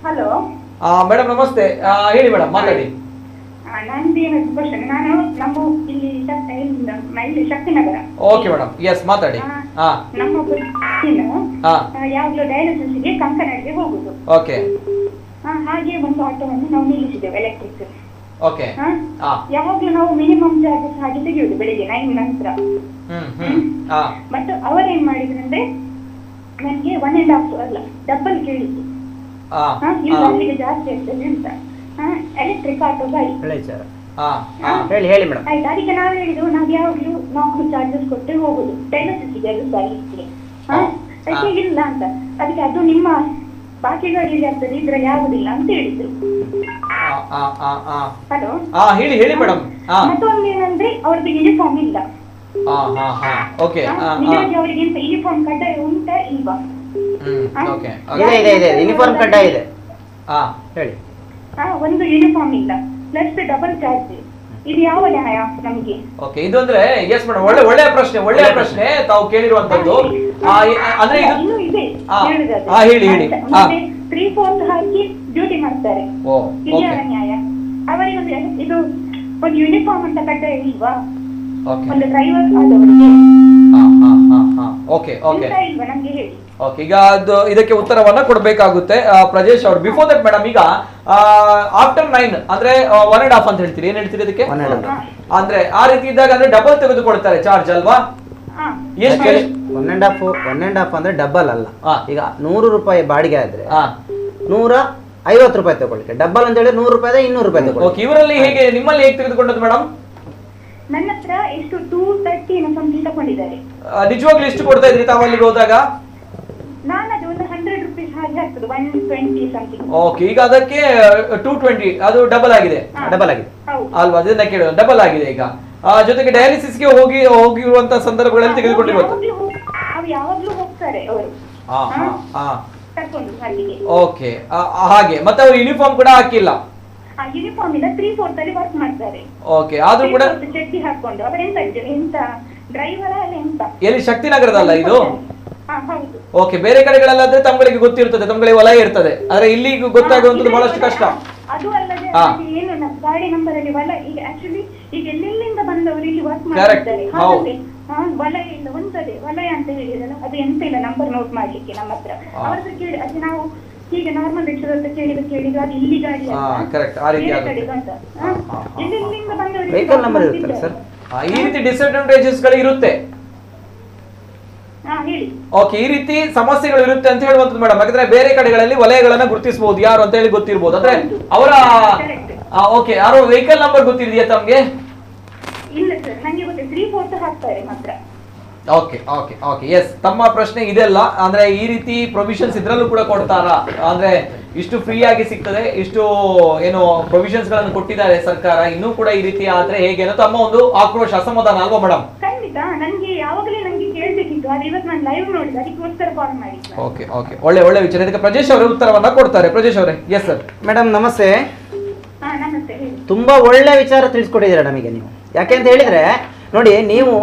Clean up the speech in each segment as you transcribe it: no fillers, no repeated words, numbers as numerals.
Hello madam ನಮಸ್ತೆ, ಹೇಳಿ madam ಮಾತಾಡಿ. ನಂದೇನು ಕ್ವಶನ್, ನಾನು ನಮ್ಮ ಇಲ್ಲಿ ಶಕ್ತಿನಗರ. ಓಕೆ ಮೇಡಮ್, ಎಸ್ ಮಾತಾಡಿ. ನಮ್ಮೊಬ್ಬರು ಯಾವಾಗಲೂ ಡಯಾಲಿಸಿಸ್ಗೆ ಕಂಕನಾಡಿಗೆ ಹೋಗುದು. ಓಕೆ. ಹಾಗೆ ಒಂದು ಆಟೋವನ್ನು ನಾವು ನಿಲ್ಲಿಸಿದ್ದೇವೆ ಎಲೆಕ್ಟ್ರಿಕ್. ಓಕೆ. ಯಾವಾಗ್ಲೂ ನಾವು ಮಿನಿಮಮ್ ಚಾರ್ಜಸ್ ಹಾಗೆ ತೆಗೆಯುವುದು ಬೆಳಿಗ್ಗೆ 9 ನಂತರ. ಬಟ್ ಅವರೇನ್ ಮಾಡಿದ್ರಂದ್ರೆ ನನಗೆ 1.5 ಅಲ್ಲ ಡಬಲ್ ಕೇಳಿದ್ದು. ಇಲ್ಲ ಅಲ್ಲಿಗೆ ಜಾಸ್ತಿ ಆಗ್ತದೆ ಅಂತ. ಎಲೆಕ್ಟ್ರಿಕ್ ಆಟೋ ಗಾಡಿ ಹೇಳಿ ಮೇಡಮ್. ಆಯ್ತು, ಅದಕ್ಕೆ ನಾವು ಹೇಳಿದ್ವು ನಾವು ಯಾವಾಗ್ಲೂ 4 ಚಾರ್ಜಸ್ ಕೊಟ್ಟೆ ಹೋಗುದು ಡಯಾಲಿಸಿಸ್ಗೆ, ಅದು ಸರ್ವಿಸ್ಗೆ. ಅದಕ್ಕೆ ಇಲ್ಲ ಅಂತ. ಅದಕ್ಕೆ ಅದು ನಿಮ್ಮ ಬಾಕಿ ಗಾಡಿಯಲ್ಲಿ ಆಗ್ತದೆ, ಇದ್ರಲ್ಲಿ ಆಗುದಿಲ್ಲ ಅಂತ ಹೇಳಿದ್ರು. ಹಲೋ, ಹೇಳಿ ಹೇಳಿ ಮೇಡಮ್. ಮತ್ತೊಂದು ಏನಂದ್ರೆ ಅವ್ರದ್ದು ಯೂನಿಫಾರ್ಮ್ ಇಲ್ಲ. ಅವರಿಗೆ ಎಂತ ಯೂನಿಫಾರ್ಮ್ ಕಡ್ಡಾಯ ಉಂಟಾ ಇಲ್ವಾ? ಇದೆ ಯೂನಿಫಾರ್ಮ್ ಕಡ್ಡಾಯ ಇದೆ. ಹೇಳಿ. ಒಂದು ಯೂನಿಫಾರ್ಮ್ ಇಲ್ಲ, ಪ್ಲಸ್ ಡಬಲ್ ಚಾರ್ಜ್. ಇದು ಯಾವ ನ್ಯಾಯ ನಮಗೆ? ಓಕೆ, ಇದು ಅಂದ್ರೆ ಎಸ್ ಮೇಡಮ್, ಒಳ್ಳೆಯ ಪ್ರಶ್ನೆ ತಾವು ಕೇಳಿರುವಂತದ್ದು. ಅಂದ್ರೆ ಇನ್ನೂ ಇದೆ ಹೇಳಿ ಹೇಳಿ. 3/4 ಹಾಕಿ ಡ್ಯೂಟಿ ಮಾಡ್ತಾರೆ. ಇದು ಯಾವ ನ್ಯಾಯ? ಅವರಿಗೆ ಇದು ಒಂದು ಯೂನಿಫಾರ್ಮ್ ಅಂತ ಕಡ್ಡಾಯ ಇಲ್ವಾ? ಒಂದು ಡ್ರೈವರ್ ಆದವರಿಗೆ ಇಲ್ವಾ ನಮ್ಗೆ ಹೇಳಿ. ಓಕೆ, ಈಗ ಅದು ಇದಕ್ಕೆ ಉತ್ತರವನ್ನ ಕೊಡ್ಬೇಕಾಗುತ್ತೆ ಪ್ರಜೇಶ್ ಅವರು. ಬಿಫೋರ್ ದಟ್ ಮೇಡಮ್, ಈಗ ಆಫ್ಟರ್ 9 ಅಂದ್ರೆ 1.5 ಅಂತ ಹೇಳ್ತೀರಿ, ಏನ್ ಹೇಳ್ತೀರಿ ಅದಕ್ಕೆ? ಅಂದ್ರೆ ಆ ರೀತಿ ಇದ್ದಾಗ ಅಂದ್ರೆ ಡಬಲ್ ತೆಗೆದುಕೊಳ್ತಾರೆ ಚಾರ್ಜ್ ಅಲ್ವಾ? 1.5 ಅಂದ್ರೆ ಡಬಲ್ ಅಲ್ಲ. ಈಗ 100 ರೂಪಾಯಿ ಬಾಡಿಗೆ ಆದ್ರೆ 150 ರೂಪಾಯಿ ತಗೊಳ್ಳಿಕ್ಕೆ, ಡಬಲ್ ಅಂತ ಹೇಳಿದ್ರೆ 100 ರೂಪಾಯಿ 200 ರೂಪಾಯಿ ತಗೊಳ್ಳಿ. ಇವರಲ್ಲಿ ಹೇಗೆ, ನಿಮ್ಮಲ್ಲಿ ಹೇಗೆ ತೆಗೆದುಕೊಂಡದ್ದು ಮೇಡಮ್? ನನ್ನ ಹತ್ರ ಎಷ್ಟು 230 ಸಮಥಿಂಗ್ ತಗೊಂಡಿದ್ದಾರೆ. ನಿಜವಾಗ್ಲೂ ಎಷ್ಟು ಕೊಡ್ತಾ ಇದ್ರಿ ತಾವು ಅಲ್ಲಿಗೆ ಹೋದಾಗ? ನಾನು ಅದು ಒಂದು 100 ರೂಪೀಸ್ ಹಾಗೆ ಆಗ್ತದೆ, 120 ಸಮಥಿಂಗ್. ಓಕೆ, ಈಗ ಅದಕ್ಕೆ 220 ಅದು ಡಬಲ್ ಆಗಿದೆ ಅಲ್ವಾ? ಅದನ್ನ ಕೇಳೋದು, ಡಬಲ್ ಆಗಿದೆ ಈಗ. ಜೊತೆಗೆ ಡಯಾಲಿಸಿಸ್ಗೆ ಹೋಗಿರುವಂತ ಸಂದರ್ಭಗಳಲ್ಲಿ ತೆಗೆದುಕೊಂಡಿರುವುದು. ಅವು ಯಾವಾಗ್ಲೂ ಹೋಗ್ತಾರೆ ಅವರು. ಓಕೆ, ಹಾಗೆ. ಮತ್ತೆ ಅವರು ಯೂನಿಫಾರ್ಮ್ ಕೂಡ ಹಾಕಿಲ್ಲ. ಯೂನಿಫಾರ್ಮ್ ಇಲ್ಲ, 3/4 ಅಲ್ಲಿ ವರ್ಕ್ ಮಾಡ್ತಾರೆ. ಓಕೆ, ಆದ್ರೂ ಕೂಡ ಚಡ್ಡಿ ಹಾಕೊಂಡು. ಅವರು ಎಂತ ಡ್ರೈವರ್ ಅಲ್ಲ ಎಂತ? ಎಲ್ಲಿ ಶಕ್ತಿನಗರದಲ್ಲ ಇದು? ಹೌದು. ಓಕೆ, ಬೇರೆ ಕಡೆಗಳಲ್ಲಾದ್ರೆ ತಮ್ಗಳಿಗೆ ಗೊತ್ತಿರ್ತದೆ, ತಮ್ಗಳಿಗೆ ವಲಯ ಇರ್ತದೆ. ಆದ್ರೆ ಇಲ್ಲಿ ಗೊತ್ತಾಗುವಂತದ್ದು ಬಹಳಷ್ಟು ಕಷ್ಟ. ಅದು ಅಲ್ಲದೆ ಏನು ಗಾಡಿ ನಂಬರ್ ಅಲ್ಲಿ ವಲಯ, ಈಗ ಆಕ್ಚುಲಿ ಈಗ ಎಲ್ಲೆಲ್ಲಿಂದ ಬಂದವರು ಇಲ್ಲಿ ವರ್ಕ್ ಮಾಡ್ತಾರೆ. ವಲಯ ಇಲ್ಲ, ಒಂದೇ ವಲಯ ಅಂತ ಹೇಳಿದಲ್ಲ, ಅದು ಎಂತ ಇಲ್ಲ ನಂಬರ್ ನೋಟ್ ಮಾಡ್ಲಿಕ್ಕೆ ನಮ್ಮ ಹತ್ರ. ಅವ್ರ ಹತ್ರ ಕೇಳಿ, ಅದು ನಾವು ಈಗ ನಾರ್ಮಲ್ ರಿಕ್ಷಾದ ಹತ್ರ ಕೇಳಿದ್ರು ಅದು ಇಲ್ಲಿ ಗಾಡಿ ಎಲ್ಲಿಂದ ಬಂದವರು ಈ ರೀತಿ ಡಿಸ್ಅಡ್ವಾಂಟೇಜಸ್ ಗಳು ಇರುತ್ತೆ. ಓಕೆ, ಈ ರೀತಿ ಸಮಸ್ಯೆಗಳು ಇರುತ್ತೆ ಅಂತ ಹೇಳುವಂತದ್ದು ಮೇಡಮ್. ಯಾಕಂದ್ರೆ ಬೇರೆ ಕಡೆಗಳಲ್ಲಿ ವಲಯಗಳನ್ನ ಗುರುತಿಸಬಹುದು, ಯಾರು ಅಂತ ಹೇಳಿ ಗೊತ್ತಿರಬಹುದು. ಅಂದ್ರೆ ಅವರ ಓಕೆ, ಯಾರೋ ವೆಹಿಕಲ್ ನಂಬರ್ ಗೊತ್ತಿದೆಯಾ ತಮ್ಗೆ? ಇಲ್ಲ ಸರ್, ನನಗೆ ಗೊತ್ತಿಲ್ಲ, 3/4 ಹಾಕ್ತಾರೆ ಮಾತ್ರ. ಓಕೆ ಓಕೆ ಓಕೆ, ಎಸ್, ತಮ್ಮ ಪ್ರಶ್ನೆ ಇದೆಲ್ಲ. ಅಂದ್ರೆ ಈ ರೀತಿ ಪ್ರೊವಿಷನ್ಸ್ ಇದ್ರಲ್ಲೂ ಕೂಡ ಕೊಡ್ತಾರಾ? ಅಂದ್ರೆ ಇಷ್ಟು ಫ್ರೀ ಆಗಿ ಸಿಗ್ತದೆ, ಇಷ್ಟು ಏನು ಪ್ರೊವಿಷನ್ಸ್ ಗಳನ್ನು ಕೊಟ್ಟಿದ್ದಾರೆ ಸರ್ಕಾರ, ಇನ್ನೂ ಕೂಡ ಈ ರೀತಿ ಆದ್ರೆ ಹೇಗೆ ಅನ್ನೋ ತಮ್ಮ ಒಂದು ಆಕ್ರೋಶ, ಅಸಮಾಧಾನ ಅಲ್ವಾ ಮೇಡಮ್? ಖಂಡಿತ, ನನಗೆ ಯಾವಾಗಲೇ ನನಗೆ ಕೇಳಬೇಕಿತ್ತು, ಅದು ಇವತ್ತು ನಾನು ಲೈವ್ ನೋಡಿದೆ, ಅದಕ್ಕೋಸ್ಕರ ಕಾಲ್ ಮಾಡಿದ್ದೆ. ಓಕೆ ಓಕೆ, ಒಳ್ಳೆ ವಿಚಾರ. ಇದಕ್ಕೆ ಪ್ರಜೇಶ್ ಅವರೇ ಉತ್ತರವನ್ನ ಕೊಡ್ತಾರೆ. ಪ್ರಜೇಶ್ ಅವರೇ. Yes sir. ಮೇಡಮ್ ನಮಸ್ತೆ. ನಮಸ್ತೆ. ತುಂಬಾ ಒಳ್ಳೆ ವಿಚಾರ ತಿಳಿಸ್ಕೊಟ್ಟಿದ್ದೀರಾ ನಮಗೆ ನೀವು. ಯಾಕೆ ಅಂತ ಹೇಳಿದ್ರೆ ನೋಡಿ, ನೀವು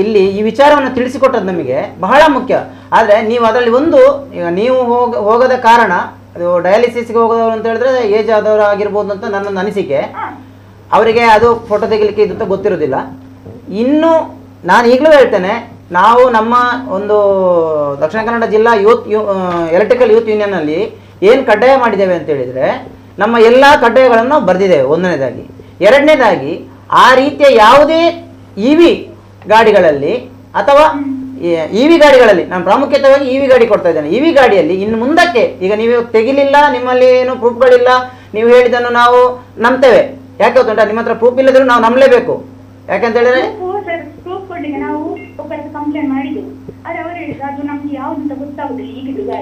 ಇಲ್ಲಿ ಈ ವಿಚಾರವನ್ನು ತಿಳಿಸಿಕೊಟ್ಟದ್ದು ನಮಗೆ ಬಹಳ ಮುಖ್ಯ. ಆದರೆ ನೀವು ಅದರಲ್ಲಿ ಒಂದು, ಈಗ ನೀವು ಹೋಗದ ಕಾರಣ, ಅದು ಡಯಾಲಿಸಿಸ್ಗೆ ಹೋಗೋದವ್ರು ಅಂತ ಹೇಳಿದ್ರೆ ಏಜ್ ಆದವರು ಆಗಿರ್ಬೋದು ಅಂತ ನನ್ನೊಂದು ಅನಿಸಿಕೆ. ಅವರಿಗೆ ಅದು ಫೋಟೋ ತೆಗಿಲಿಕ್ಕೆ ಇದು ಗೊತ್ತಿರೋದಿಲ್ಲ. ಇನ್ನು ನಾನು ಈಗಲೂ ಹೇಳ್ತೇನೆ, ನಾವು ನಮ್ಮ ಒಂದು ದಕ್ಷಿಣ ಕನ್ನಡ ಜಿಲ್ಲಾ ಎಲೆಕ್ಟ್ರಿಕಲ್ ಯೂತ್ ಯೂನಿಯನ್ನಲ್ಲಿ ಏನು ಕಡ್ಡಾಯ ಮಾಡಿದ್ದೇವೆ ಅಂತ ಹೇಳಿದರೆ, ನಮ್ಮ ಎಲ್ಲ ಕಡ್ಡಾಯಗಳನ್ನು ಬರೆದಿದ್ದೇವೆ. ಒಂದನೇದಾಗಿ. ಎರಡನೇದಾಗಿ, ಆ ರೀತಿಯ ಯಾವುದೇ EV ಗಾಡಿಗಳಲ್ಲಿ ಅಥವಾ EV ಗಾಡಿಗಳಲ್ಲಿ, ನಾನು ಪ್ರಾಮುಖ್ಯತೆಯಾಗಿ EV ಗಾಡಿ ಕೊಡ್ತಾ ಇದ್ದೇನೆ. EV ಗಾಡಿಯಲ್ಲಿ ಇನ್ನು ಮುಂದಕ್ಕೆ, ಈಗ ನೀವು ತೆಗಿಲಿಲ್ಲ, ನಿಮ್ಮಲ್ಲಿ ಏನು ಪ್ರೂಫ್ಗಳಿಲ್ಲ, ನೀವು ಹೇಳಿದ್ದನ್ನು ನಾವು ನಂಬ್ತೇವೆ. ಯಾಕೆ ಗೊತ್ತುಂಟಾ? ನಿಮ್ಮ ಹತ್ರ ಪ್ರೂಫ್ ಇಲ್ಲದ್ರು ನಾವು ನಂಬಲೇಬೇಕು. ಯಾಕಂತ ಹೇಳಿದ್ರೆ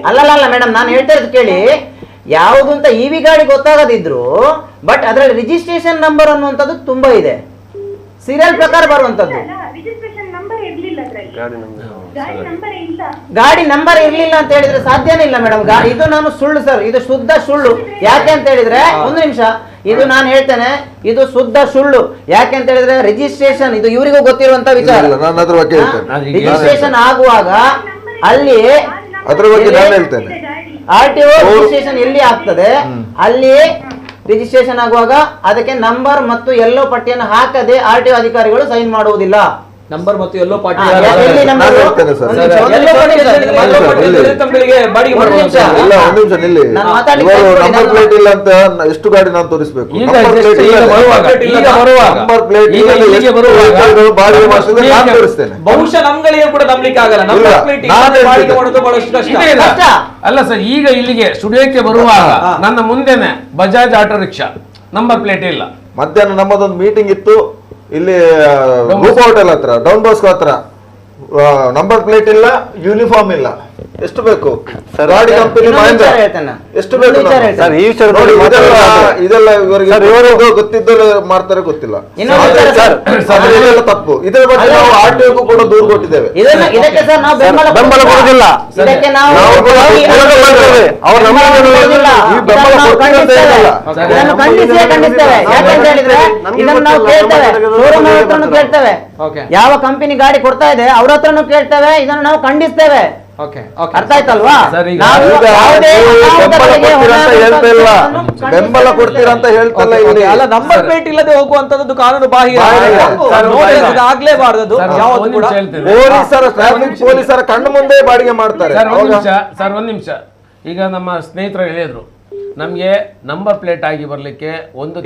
ಅಲ್ಲ ಮೇಡಮ್, ನಾನು ಹೇಳ್ತಾ ಇರೋದು ಕೇಳಿ. ಯಾವುದು ಅಂತ EV ಗಾಡಿ ಗೊತ್ತಾಗದಿದ್ರು, ಬಟ್ ಅದರಲ್ಲಿ ರಿಜಿಸ್ಟ್ರೇಷನ್ ನಂಬರ್ ಅನ್ನುವಂಥದ್ದು ತುಂಬಾ ಇದೆ, ಸೀರಿಯಲ್ ಪ್ರಕಾರ ಬರುವಂತದ್ದು. ಗಾಡಿ ನಂಬರ್ ಇರ್ಲಿಲ್ಲ ಅಂತ ಹೇಳಿದ್ರೆ ಸಾಧ್ಯನೇ ಇಲ್ಲ ಮೇಡಮ್. ಇದು ನಾನು ಸುಳ್ಳು ಸರ್, ಇದು ಶುದ್ಧ ಸುಳ್ಳು. ಯಾಕೆ ಅಂತ ಹೇಳಿದ್ರೆ, ಒಂದು ನಿಮಿಷ, ಇದು ನಾನು ಹೇಳ್ತೇನೆ, ಇದು ಶುದ್ಧ ಸುಳ್ಳು. ಯಾಕೆ ಅಂತ ಹೇಳಿದ್ರೆ ರಿಜಿಸ್ಟ್ರೇಷನ್, ಇದು ಇವರಿಗೂ ಗೊತ್ತಿರುವಂತ ವಿಚಾರ. ರಿಜಿಸ್ಟ್ರೇಷನ್ ಆಗುವಾಗ ಅಲ್ಲಿ ಅದ್ರ ಬಗ್ಗೆ ನಾನು ಹೇಳ್ತೇನೆ. RTO ರಿಜಿಸ್ಟ್ರೇಷನ್ ಎಲ್ಲಿ ಆಗ್ತದೆ ಅಲ್ಲಿಯೇ ರಿಜಿಸ್ಟ್ರೇಷನ್ ಆಗುವಾಗ ಅದಕ್ಕೆ ನಂಬರ್ ಮತ್ತು ಎಲ್ಲೋ ಪಟ್ಟಿಯನ್ನು ಹಾಕದೆ RTO ಅಧಿಕಾರಿಗಳು ಸೈನ್ ಮಾಡುವುದಿಲ್ಲ. ನಂಬರ್ ಮತ್ತು ಎಲ್ಲೋ ಪಾರ್ಟಿ ಎಷ್ಟು ಗಾಡಿ ನಾನು ತೋರಿಸಬೇಕು? ಬಹುಶಃ ನಮ್ಗಳಿಗೆ ಕೂಡ ನಂಬಲಿಕ್ಕೆ ಆಗಲ್ಲ. ಅಲ್ಲ ಸರ್, ಈಗ ಇಲ್ಲಿಗೆ ಸ್ಟುಡಿಯೋಕ್ಕೆ ಬರುವಾಗ ನನ್ನ ಮುಂದೆನೆ Bajaj auto rickshaw number plate ಇಲ್ಲ. ಮಧ್ಯಾಹ್ನ ನಮ್ಮದೊಂದು ಮೀಟಿಂಗ್ ಇತ್ತು ಇಲ್ಲಿ ರೂಪ ಹೋಟೆಲ್ ಹತ್ರ, ಡೌನ್ ಬಾಸ್ಕೋ ಹತ್ರ. ನಂಬರ್ ಪ್ಲೇಟ್ ಇಲ್ಲ, ಯೂನಿಫಾರ್ಮ್ ಇಲ್ಲ. ಎಷ್ಟು ಬೇಕು ಗಾಡಿ ಕಂಪನಿ ಎಷ್ಟು ಬೇಕು ಇದೆಲ್ಲ ಇವರಿಗೆ ಗೊತ್ತಿದ್ದರೆ ಮಾಡ್ತಾರೆ, ಗೊತ್ತಿಲ್ಲ. ಇದೆಲ್ಲ ತಪ್ಪು. ಇದರ ಬಗ್ಗೆ ನಾವು RTO ಕೂಡ ದೂರು ಕೊಟ್ಟಿದ್ದೇವೆ. ಬೆಂಬಲ ಕೊಡುವುದಿಲ್ಲ. ಯಾವ ಕಂಪನಿ ಗಾಡಿ ಕೊಡ್ತಾ ಇದೆ ಅವ್ರ ಹತ್ರನು ಕೇಳ್ತೇವೆ, ಇದನ್ನು ನಾವು ಖಂಡಿಸ್ತೇವೆ. ಅರ್ಥ ಆಯ್ತಲ್ವಾ? ಬೆಂಬಲ ಕೊಡ್ತೀರಾ ಅಂತ ಹೇಳ್ತಲ್ಲ. ಅಲ್ಲ, ನಂಬರ್ ಪ್ಲೇಟ್ ಇಲ್ಲದೆ ಹೋಗುವಂತದ್ದು ಕಾನೂನು ಬಾಹಿರ, ಆಗ್ಲೇಬಾರದು. ಟ್ರಾಫಿಕ್ ಪೊಲೀಸರ ಕಣ್ಣು ಮುಂದೆ ಬಾಡಿಗೆ ಮಾಡ್ತಾರೆ. ಸರ್ ಒಂದ್ ನಿಮಿಷ, ಈಗ ನಮ್ಮ ಸ್ನೇಹಿತರು ಹೇಳಿದ್ರು ನಮ್ಗೆ ನಂಬರ್ ಪ್ಲೇಟ್ ಆಗಿ ಬರ್ಲಿಕ್ಕೆ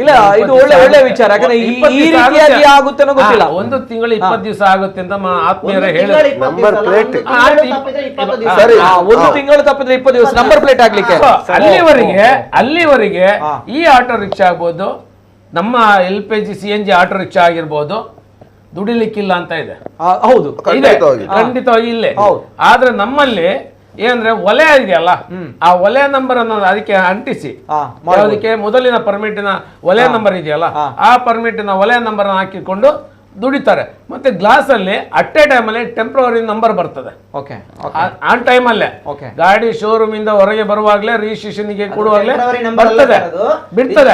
ಇಲ್ಲ, ಇದು ಒಳ್ಳೆ ವಿಚಾರ. ಯಾಕಂದ್ರೆ ಈ ರೀತಿಯಾಗಿ ಆಗುತ್ತೆ ಗೊತ್ತಿಲ್ಲ. 1 ತಿಂಗಳು 20 ದಿವಸ ಆಗುತ್ತೆ ಅಂತ ಆತ್ಮೀಯರೇ ಹೇಳಿದ್ರು. ನಂಬರ್ ಪ್ಲೇಟ್ 1 ತಿಂಗಳು ತಪ್ಪಿದ್ರೆ 20 ದಿವಸ ನಂಬರ್ ಪ್ಲೇಟ್ ಆಗ್ಲಿಕ್ಕೆ. ಅಲ್ಲಿವರೆಗೆ ಈ ಆಟೋ ರಿಕ್ಷಾ ಆಗ್ಬೋದು, ನಮ್ಮ LPG CNG ಆಟೋ ರಿಕ್ಷಾ ಆಗಿರ್ಬೋದು, ದುಡಿಲಿಕ್ಕಿಲ್ಲ ಅಂತ ಇದೆ. ಹೌದು, ಖಂಡಿತವಾಗಿ ಇಲ್ಲೇ. ಆದ್ರೆ ನಮ್ಮಲ್ಲಿ ಏನಂದ್ರೆ ಒಲೆ ಇದೆಯಲ್ಲ, ಆ ಒಲೆ ನಂಬರ್ ಅನ್ನು ಅದಕ್ಕೆ ಅಂಟಿಸಿ, ಅದಕ್ಕೆ ಮೊದಲಿನ ಪರ್ಮಿಟಿನ ಒಲೆ ನಂಬರ್ ಇದೆಯಲ್ಲ, ಆ ಪರ್ಮಿಟಿನ ಒಲೆ ನಂಬರ್ ಹಾಕಿಕೊಂಡು ದುಡಿತಾರೆ. ಮತ್ತೆ ಗ್ಲಾಸ್ ಅಲ್ಲಿ ಅಟ್ ಎ ಟೈಮ್ ಅಲ್ಲಿ ಟೆಂಪ್ರವರಿ ನಂಬರ್ ಬರ್ತದೆ. ಆ ಟೈಮ್ ಅಲ್ಲೇ ಗಾಡಿ ಶೋರೂಮ್ ಇಂದ ಹೊರಗೆ ಬರುವಾಗ್ಲೇ ರಿಜಿಸ್ಟ್ರೇಷನ್ ಗೆ ಕೊಡುವಾಗ್ಲೇ ಬರ್ತದೆ, ಬಿಡ್ತದೆ.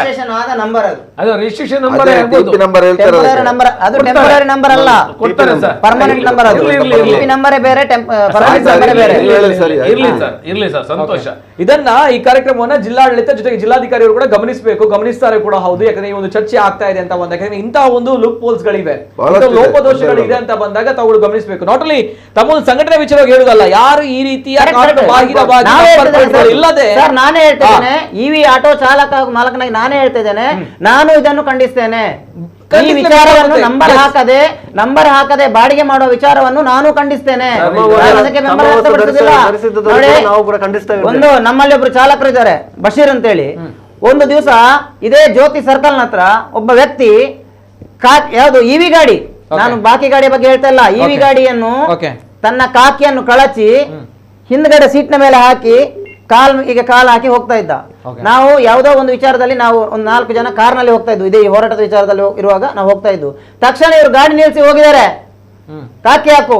ಅದು ರಿಜಿಸ್ಟ್ರೇಷನ್ ನಂಬರ್ ಕೊಡ್ತಾರೆ ಸರ್. ಪರ್ಮನೆಂಟ್ ನಂಬರ್ ಅದು. ನಂಬರ್ ಬೇರೆ, ಇರ್ಲಿ ಸರ್, ಸಂತೋಷ. ಇದನ್ನ ಈ ಕಾರ್ಯಕ್ರಮವನ್ನ ಜಿಲ್ಲಾಡಳಿತ ಜೊತೆಗೆ ಜಿಲ್ಲಾಧಿಕಾರಿಗಳು ಕೂಡ ಗಮನಿಸಬೇಕು, ಗಮನಿಸ್ತಾರೆ ಕೂಡ. ಹೌದು, ಯಾಕಂದ್ರೆ ಈ ಒಂದು ಚರ್ಚೆ ಆಗ್ತಾ ಇದೆ ಅಂತ ಬಂದಾಗ, ಯಾಕಂದ್ರೆ ಇಂತಹ ಒಂದು ಲೂಪ್ ಹೋಲ್ಸ್ ಗಳಿವೆ, ಲೋಪದೋಷಗಳಿದೆ ಅಂತ ಬಂದಾಗ ತಾವು ಗಮನಿಸಬೇಕು. ನಾಟ್ ಓನ್ಲಿ ತಮ್ಮ ಒಂದು ಸಂಘಟನೆ ವಿಚಾರವಾಗಿ ಹೇಳುದಲ್ಲ, ಯಾರು ಈ ರೀತಿಯ ಇಲ್ಲದೆ. ಸರ್, ನಾನೇ ಹೇಳ್ತೇನೆ, EV ಆಟೋ ಚಾಲಕ ಮಾಲಕನಾಗಿ ನಾನೇ ಹೇಳ್ತಿದ್ದೇನೆ, ನಾನು ಇದನ್ನು ಖಂಡಿಸ್ತೇನೆ. ಈ ವಿಚಾರವನ್ನು ನಂಬರ್ ಹಾಕದೆ ಬಾಡಿಗೆ ಮಾಡುವ ವಿಚಾರವನ್ನು ನಾನು ಖಂಡಿಸ್ತೇನೆ. ಅದಕ್ಕೆ ಬೆಂಬಲ ವ್ಯಕ್ತಪಡಿಸುವುದಿಲ್ಲ. ಒಂದು ನಮ್ಮಲ್ಲಿ ಒಬ್ರು ಚಾಲಕರು ಇದ್ದಾರೆ, ಬಶೀರ್ ಅಂತೇಳಿ. ಒಂದು ದಿವಸ ಇದೇ ಜ್ಯೋತಿ ಸರ್ಕಲ್ ಹತ್ರ ಒಬ್ಬ ವ್ಯಕ್ತಿ ಯಾವುದು EV ಗಾಡಿ, ನಾನು ಬಾಕಿ ಗಾಡಿಯ ಬಗ್ಗೆ ಹೇಳ್ತಾ ಇಲ್ಲ, EV ಗಾಡಿಯನ್ನು ತನ್ನ ಕಾಕಿಯನ್ನು ಕಳಚಿ ಹಿಂದ್ಗಡೆ ಸೀಟ್ನ ಮೇಲೆ ಹಾಕಿ ಕಾಲ್ ಹಾಕಿ ಹೋಗ್ತಾ ಇದ್ದ. ನಾವು ಯಾವುದೋ ಒಂದು ವಿಚಾರದಲ್ಲಿ ನಾವು ಒಂದು 4 ಜನ ಕಾರ್ನಲ್ಲಿ ಹೋಗ್ತಾ ಇದ್ವು, ಇದೇ ಹೋರಾಟದ ವಿಚಾರದಲ್ಲಿ ಇರುವಾಗ ನಾವು ಹೋಗ್ತಾ ಇದ್ವು. ತಕ್ಷಣ ಇವರು ಗಾಡಿ ನಿಲ್ಲಿಸಿ ಹೋಗಿದ್ದಾರೆ, ಕಾಕಿ ಹಾಕು,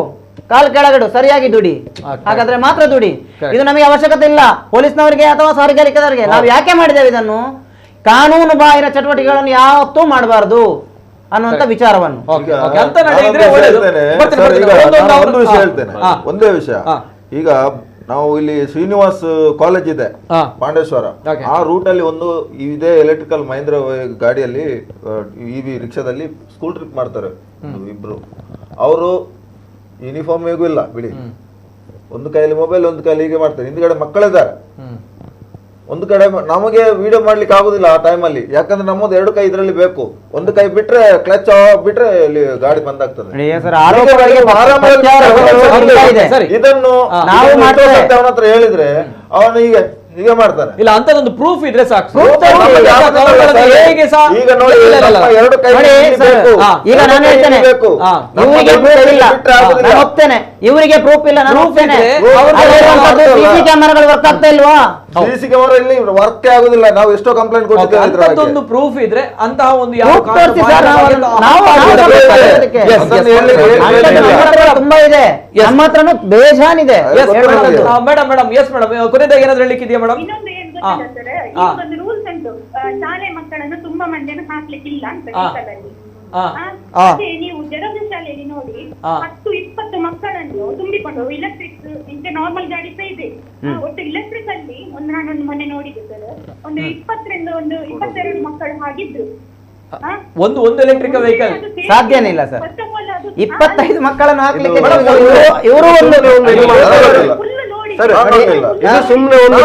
ಕಾಲ್ ಕೆಳಗಡೆ ಸರಿಯಾಗಿ ದುಡಿ, ಹಾಗಾದ್ರೆ ಮಾತ್ರ ದುಡಿ. ಇದು ನಮಗೆ ಅವಶ್ಯಕತೆ ಇಲ್ಲ, ಪೊಲೀಸ್ನವರಿಗೆ ಅಥವಾ ಸಾರ್ವಜನಿಕರಿಗೆ. ನಾವು ಯಾಕೆ ಮಾಡಿದ್ದೇವೆ ಇದನ್ನು? ಕಾನೂನು ಬಾಹಿರ ಚಟುವಟಿಕೆಗಳನ್ನು ಯಾವತ್ತೂ ಮಾಡಬಾರದು ಅನ್ನುವಂತ ವಿಚಾರವನ್ನು. ಒಂದೇ ವಿಷಯ, ಈಗ ನಾವು ಇಲ್ಲಿ ಶ್ರೀನಿವಾಸ್ ಕಾಲೇಜ್ ಇದೆ ಪಾಂಡೇಶ್ವರ, ಆ ರೂಟ್ ಅಲ್ಲಿ ಒಂದು ಇದೇ ಎಲೆಕ್ಟ್ರಿಕಲ್ ಮಹೇಂದ್ರ ಗಾಡಿಯಲ್ಲಿ EV ರಿಕ್ಷಾದಲ್ಲಿ ಸ್ಕೂಲ್ ಟ್ರಿಪ್ ಮಾಡ್ತಾರೆ ಇಬ್ರು. ಅವರು ಯೂನಿಫಾರ್ಮ್ ಹೇಗೂ ಇಲ್ಲ ಬಿಡಿ, ಒಂದು ಕೈಯಲ್ಲಿ ಮೊಬೈಲ್, ಒಂದು ಕೈಯಲ್ಲಿ ಹೀಗೆ ಮಾಡ್ತಾರೆ. ಹಿಂದ್ಗಡೆ ಮಕ್ಕಳಿದ್ದಾರೆ. ಒಂದು ಕಡೆ ನಮಗೆ ವಿಡಿಯೋ ಮಾಡ್ಲಿಕ್ಕೆ ಆಗುದಿಲ್ಲ ಆ ಟೈಮಲ್ಲಿ, ಯಾಕಂದ್ರೆ ನಮ್ಮದು 2 ಕೈ ಇದರಲ್ಲಿ ಬೇಕು. ಒಂದು ಕೈ ಬಿಟ್ರೆ ಕ್ಲಚ್ ಬಿಟ್ರೆ ಇಲ್ಲಿ ಗಾಡಿ ಬಂದ್ ಆಗ್ತದೆ. ಇದನ್ನು ಅವನ ಹತ್ರ ಹೇಳಿದ್ರೆ ಅವನು ಹೀಗೆ ಮಾಡ್ತಾನೆ. ಇಲ್ಲ, ಅಂತದೊಂದು ಪ್ರೂಫ್ ಇದ್ರೆ ಸಾಕು. ಈಗ ನಾನು ಹೇಳ್ತೇನೆ, ಇವರಿಗೆ ಪ್ರೂಫ್ ಇಲ್ಲ, ನಾನು ಹೋಗ್ತೇನೆ. CC ಕ್ಯಾಮೆರಾಗಳು ವರ್ಕ್ ಆಗ್ತಾ ಇಲ್ವಾ? CC ಕ್ಯಾಮೆರಾ ಇಲ್ಲಿ ವರ್ಕ್ ಆಗುದಿಲ್ಲ. ನಾವು ಎಷ್ಟೋ ಕಂಪ್ಲೇಂಟ್ ಕೊಟ್ಟಿದ್ದೇವೆ. ಒಂದು ಪ್ರೂಫ್ ಇದ್ರೆ ಅಂತಹ ಒಂದು ತುಂಬಾ ಇದೆ, ನಮ್ಮ ಹತ್ರನು ಬೇಜಾನ್ ಇದೆ. ಮೇಡಮ್ ಕೊನೆಯದಾಗಿ ಏನಾದ್ರು ಹೇಳಿಕ್ಕೆ ಇದೆಯಾ ಮೇಡಮ್? ಇನ್ನೊಂದು ಏನ್ ಗೊತ್ತಿಲ್ಲ ಸರ್, ಒಂದು ರೂಲ್ಸ್ ಉಂಟು, ಶಾಲೆ ಮಕ್ಕಳನ್ನು ತುಂಬಾ ಮಂದಿಯನ್ನು ಹಾಕ್ಲಿಕ್ಕಿಲ್ಲ ಅಂತ ವೆಹಿಕಲ್ ಅಲ್ಲಿ. ಅದೇ ನೀವು ಜರಗ ಶಾಲೆಯಲ್ಲಿ ನೋಡಿ 10-20 ಮಕ್ಕಳನ್ನು ಉಂಟು ತುಂಬಿಕೊಂಡು ಇಲೆಕ್ಟ್ರಿಕ್ ಇಂತೆ ನಾರ್ಮಲ್ ಗಾಡಿ ಸಹ ಇದೆ. ಒಟ್ಟು ಇಲೆಕ್ಟ್ರಿಕ್ ಅಲ್ಲಿ ನಾನೊಂದು ಮೊನ್ನೆ ನೋಡಿದ್ದೆ ಸರ್, ಒಂದು 20 ಒಂದು 22 ಮಕ್ಕಳು ಹಾಗಿದ್ರು. ಒಂದು ಎಲೆಕ್ಟ್ರಿಕಲ್ ವೆಹಿಕಲ್ ಸಾಧ್ಯನೇ ಇಲ್ಲ ಸರ್. 25 ಮಕ್ಕಳನ್ನು ಹಾಕ್ಲಿಕ್ಕೆ ಇವರು ಸರ್ ಇದು ಸುಮ್ಮನೆ ಒಂದು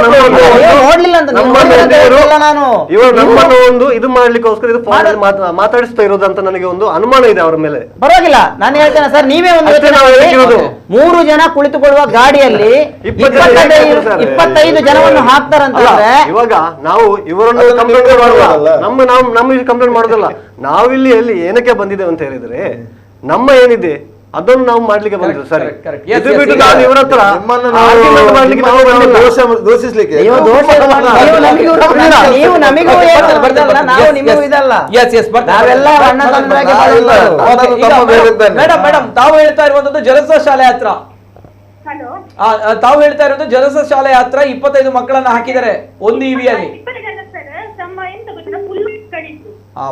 ನೋಡ್ಲಿಲ್ಲ ಅಂತ ನಾನು ನಮ್ಮನ್ನು ಒಂದು ಇದು ಮಾಡ್ಲಿಕ್ಕೋಸ್ಕರ ಇದು ಮಾತಾಡಿಸ್ತಾ ಇರೋದಂತ ನನಗೆ ಒಂದು ಅನುಮಾನ ಇದೆ ಅವರ ಮೇಲೆ. ಪರವಾಗಿಲ್ಲ, ನಾನು ಹೇಳ್ತೇನೆ ಸರ್, ನೀವೇ ಒಂದು 3 ಜನ ಕುಳಿತುಕೊಳ್ಳುವ ಗಾಡಿಯಲ್ಲಿ 25 ಜನವನ್ನು ಹಾಕ್ತಾರಂತಂದ್ರೆ ಇವಾಗ ನಾವು ಇವರನ್ನು ಕಂಪ್ಲೇಂಟ್ ಮಾಡೋದಲ್ಲ, ನಮ್ಮ ಕಂಪ್ಲೇಂಟ್ ಮಾಡೋದಲ್ಲ. ನಾವಿಲ್ಲಿ ಎಲ್ಲಿ ಏನಕ್ಕೆ ಬಂದಿದ್ದೇವೆ ಅಂತ ಹೇಳಿದ್ರೆ ನಮ್ಮ ಏನಿದೆ ಅದನ್ನು ನಾವು ಮಾಡ್ಲಿಕ್ಕೆ ಬಂದಿದ್ದು ಸರಿ. ಇದು ಬಿಟ್ಟು ನಾವು ಇವರ ಹತ್ರ ದೋಷಿಸ್ಲಿಕ್ಕೆ ನೀವು ನಮಿಗೂ ನಾವು ನಿಮಗೂ ಇದಲ್ಲ, ನಾವೆಲ್ಲ ಅಣ್ಣ ತಮ್ಮರಾಗಿ ಮೇಡಮ್ ತಾವು ಹೇಳ್ತಾ ಇರುವಂತದ್ದು ಜಲಸ ಶಾಲೆ ಹತ್ರ. ಹಲೋ, ತಾವು ಹೇಳ್ತಾ ಇರೋದು ಜಲಸ ಶಾಲೆ ಹತ್ರ 25 ಮಕ್ಕಳನ್ನ ಹಾಕಿದ್ದಾರೆ ಒಂದು ಇವಿಯಲ್ಲಿ.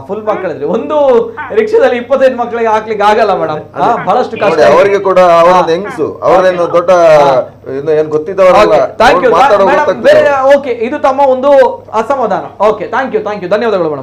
ಫುಲ್ ಮಕ್ಕಳಿದ್ರೆ ಒಂದು ರಿಕ್ಷಾದಲ್ಲಿ 25 ಮಕ್ಕಳಿಗೆ ಹಾಕ್ಲಿಕ್ಕೆ ಆಗಲ್ಲ ಮೇಡಮ್, ಬಹಳಷ್ಟು ಕಷ್ಟ. ಅವರಿಗೆ ಕೂಡ ಅವರೊಂದು ಹೆಂಗಸು, ಅವರೇನು ದೊಡ್ಡ ಏನ್ ಗೊತ್ತಿದ್ದವರಲ್ಲ. ಓಕೆ, ಇದು ತಮ್ಮ ಒಂದು ಅಸಮಾಧಾನ. ಓಕೆ, ಥ್ಯಾಂಕ್ ಯು ಧನ್ಯವಾದಗಳು ಮೇಡಮ್.